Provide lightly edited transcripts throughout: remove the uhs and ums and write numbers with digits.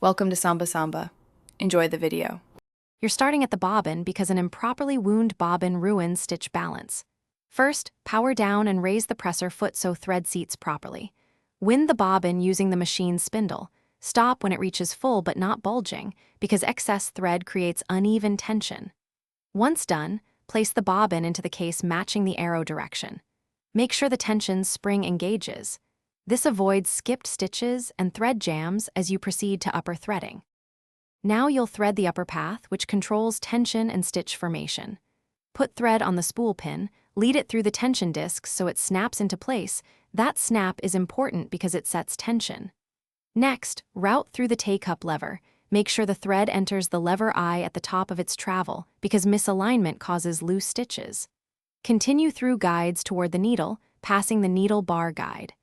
Welcome to Samba Samba. Enjoy the video. You're starting at the bobbin because an improperly wound bobbin ruins stitch balance. First, power down and raise the presser foot so thread seats properly. Wind the bobbin using the machine's spindle. Stop when it reaches full but not bulging, because excess thread creates uneven tension. Once done, place the bobbin into the case matching the arrow direction. Make sure the tension spring engages. This avoids skipped stitches and thread jams as you proceed to upper threading. Now you'll thread the upper path, which controls tension and stitch formation. Put thread on the spool pin, lead it through the tension discs so it snaps into place. That snap is important because it sets tension. Next, route through the T-cup lever. Make sure the thread enters the lever eye at the top of its travel because misalignment causes loose stitches. Continue through guides toward the needle, passing the needle bar guide.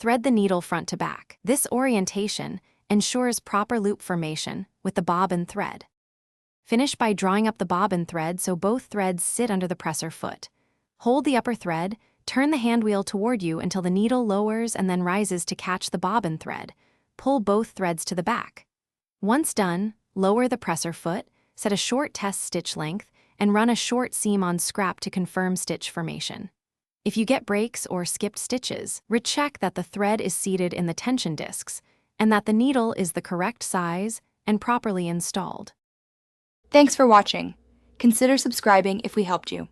Thread the needle front to back. This orientation ensures proper loop formation with the bobbin thread. Finish by drawing up the bobbin thread so both threads sit under the presser foot. Hold the upper thread, turn the hand wheel toward you until the needle lowers and then rises to catch the bobbin thread. Pull both threads to the back. Once done, lower the presser foot, set a short test stitch length, and run a short seam on scrap to confirm stitch formation. If you get breaks or skipped stitches, recheck that the thread is seated in the tension discs and that the needle is the correct size and properly installed. Thanks for watching. Consider subscribing if we helped you.